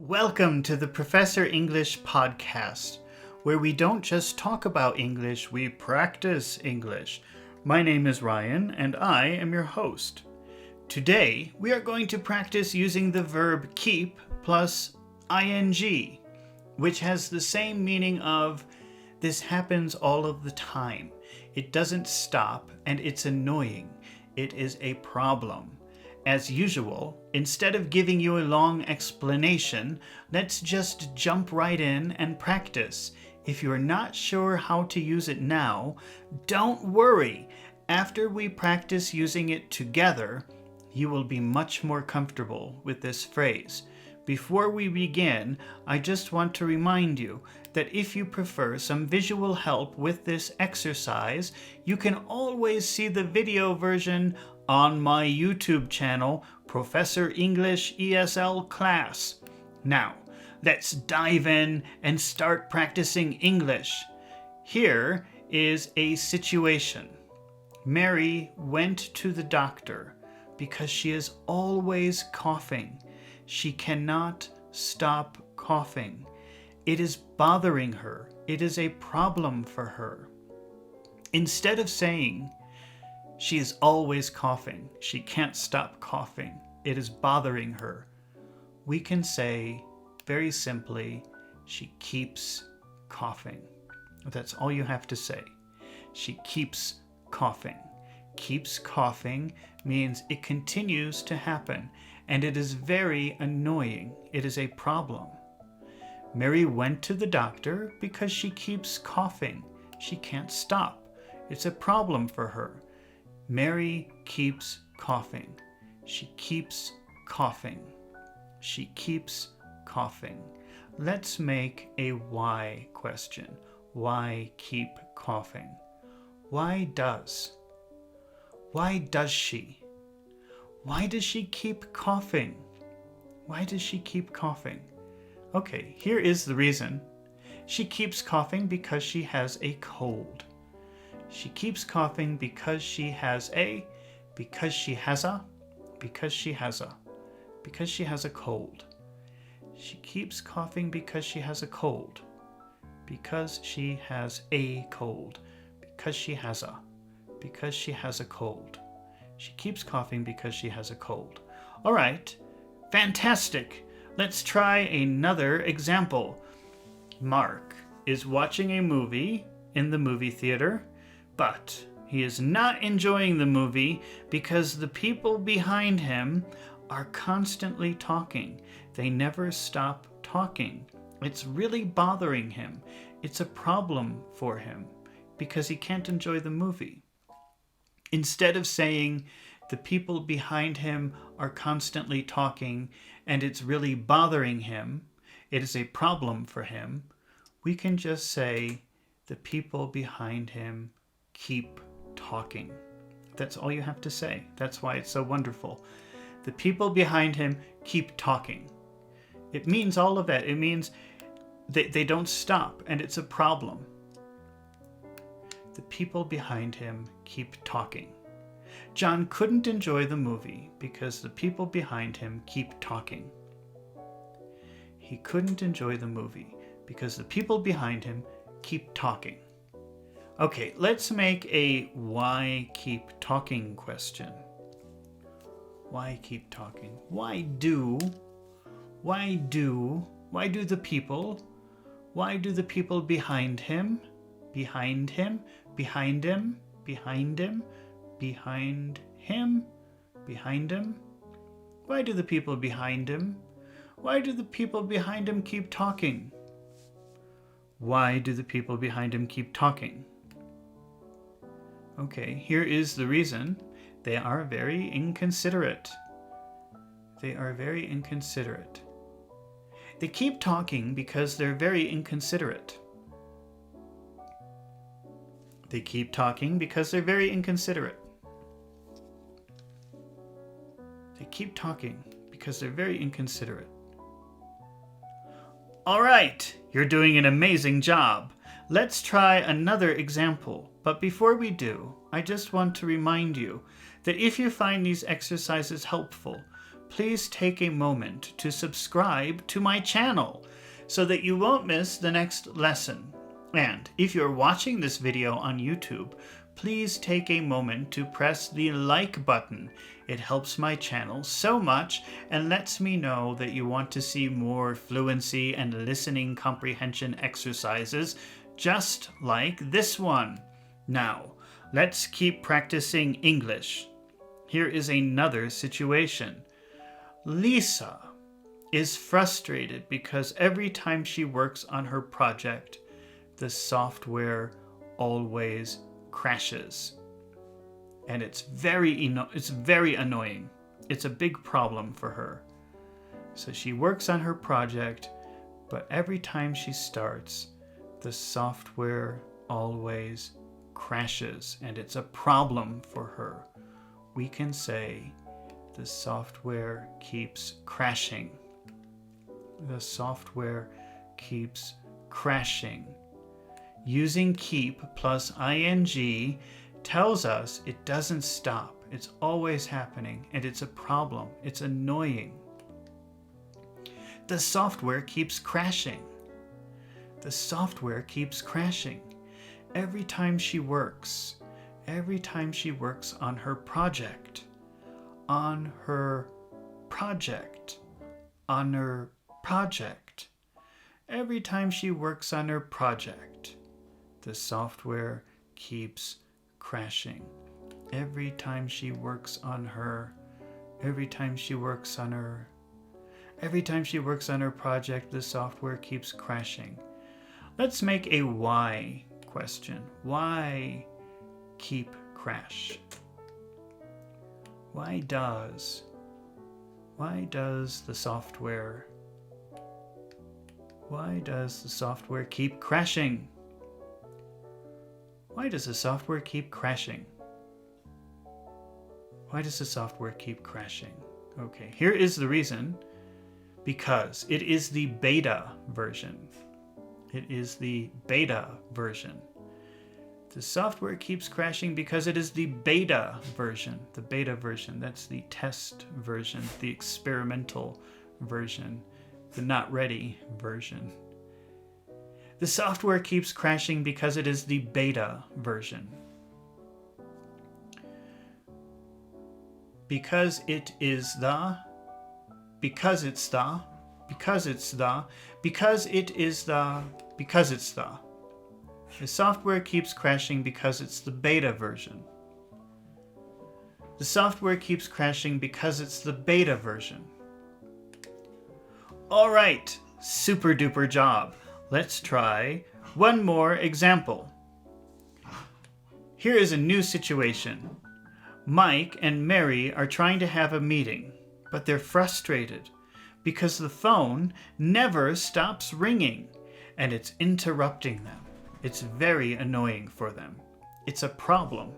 Welcome to the Professor English podcast, where we don't just talk about English, we practice English. My name is Ryan, and I am your host. Today, we are going to practice using the verb keep plus ing, which has the same meaning of this happens all of the time. It doesn't stop, and it's annoying. It is a problem. As usual, instead of giving you a long explanation, let's just jump right in and practice. If you're not sure how to use it now, don't worry. After we practice using it together, you will be much more comfortable with this phrase. Before we begin, I just want to remind you that if you prefer some visual help with this exercise, you can always see the video version on my YouTube channel, Professor English ESL Class. Now, let's dive in and start practicing English. Here is a situation. Mary went to the doctor because she is always coughing. She cannot stop coughing. It is bothering her. It is a problem for her. Instead of saying, she is always coughing, she can't stop coughing, it is bothering her, we can say very simply, she keeps coughing. That's all you have to say. She keeps coughing. Keeps coughing means it continues to happen, and it is very annoying. It is a problem. Mary went to the doctor because she keeps coughing. She can't stop. It's a problem for her. Mary keeps coughing. She keeps coughing. She keeps coughing. Let's make a why question. Why keep coughing? Why does? Why does she? Why does she keep coughing? Why does she keep coughing? Okay, here is the reason. She keeps coughing because she has a cold. She keeps coughing because she has a, because she has a, because she has a, because she has a cold. She keeps coughing because she has a cold. Because she has a cold. Because she has a, because she has a cold. She keeps coughing because she has a cold. All right, fantastic. Let's try another example. Mark is watching a movie in the movie theater, but he is not enjoying the movie because the people behind him are constantly talking. They never stop talking. It's really bothering him. It's a problem for him because he can't enjoy the movie. Instead of saying the people behind him are constantly talking and it's really bothering him, it is a problem for him, we can just say the people behind him keep talking. That's all you have to say. That's why it's so wonderful. The people behind him keep talking. It means all of that. It means they don't stop, and it's a problem. The people behind him keep talking. John couldn't enjoy the movie because the people behind him keep talking. He couldn't enjoy the movie because the people behind him keep talking. Okay, let's make a why keep talking question. Why keep talking? Why do the people behind him, behind him, behind him, behind him, behind him, behind him? Why do the people behind him? Why do the people behind him keep talking? Why do the people behind him keep talking? Okay, here is the reason. They are very inconsiderate. They are very inconsiderate. They keep talking because they're very inconsiderate. They keep talking because they're very inconsiderate. They keep talking because they're very inconsiderate. All right, you're doing an amazing job. Let's try another example. But before we do, I just want to remind you that if you find these exercises helpful, please take a moment to subscribe to my channel so that you won't miss the next lesson. And if you're watching this video on YouTube, please take a moment to press the like button. It helps my channel so much and lets me know that you want to see more fluency and listening comprehension exercises just like this one. Now, let's keep practicing English. Here is another situation. Lisa is frustrated because every time she works on her project, the software always crashes. And it's very annoying. It's a big problem for her. So she works on her project, but every time she starts, the software always crashes, and it's a problem for her. We can say the software keeps crashing. The software keeps crashing. Using keep plus ing tells us it doesn't stop. It's always happening, and it's a problem. It's annoying. The software keeps crashing. The software keeps crashing. Every time she works on her project, every time she works on her project, the software keeps crashing. Every time she works on her project, the software keeps crashing. Let's make a why question. Why keep crash? Why does the software keep crashing? Why does the software keep crashing? Why does the software keep crashing? Okay, here is the reason. Because it is the beta version. It is the beta version. The software keeps crashing because it is the beta version. The beta version, that's the test version, the experimental version, the not ready version. The software keeps crashing because it is the beta version. Because it's the. The software keeps crashing because it's the beta version. The software keeps crashing because it's the beta version. All right, super duper job. Let's try one more example. Here is a new situation. Mike and Mary are trying to have a meeting, but they're frustrated because the phone never stops ringing and it's interrupting them. It's very annoying for them. It's a problem.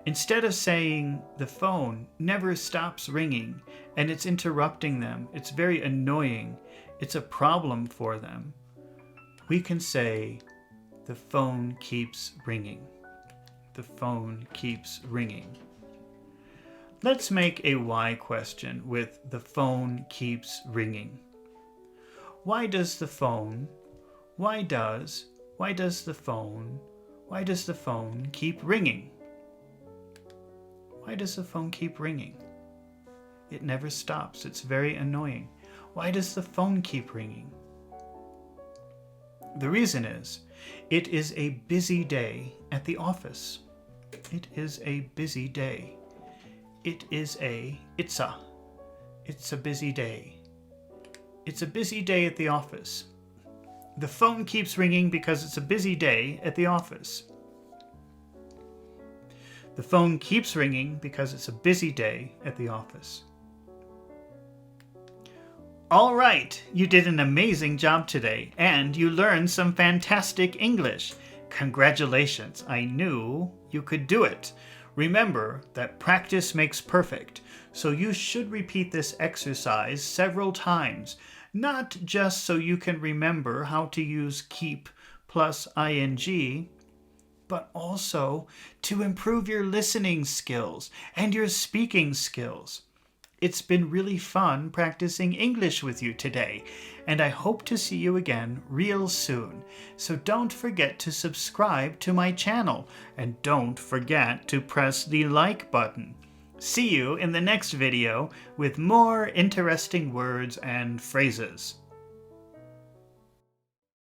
Instead of saying the phone never stops ringing and it's interrupting them, it's very annoying, it's a problem for them, we can say the phone keeps ringing. The phone keeps ringing. Let's make a why question with the phone keeps ringing. Why does the phone keep ringing? Why does the phone keep ringing? It never stops. It's very annoying. Why does the phone keep ringing? The reason is, it is a busy day at the office. It is a busy day. It's a busy day. It's a busy day at the office. The phone keeps ringing because it's a busy day at the office. The phone keeps ringing because it's a busy day at the office. All right, you did an amazing job today, and you learned some fantastic English. Congratulations, I knew you could do it. Remember that practice makes perfect, so you should repeat this exercise several times, not just so you can remember how to use keep plus ing, but also to improve your listening skills and your speaking skills. It's been really fun practicing English with you today, and I hope to see you again real soon. So don't forget to subscribe to my channel, and don't forget to press the like button. See you in the next video with more interesting words and phrases.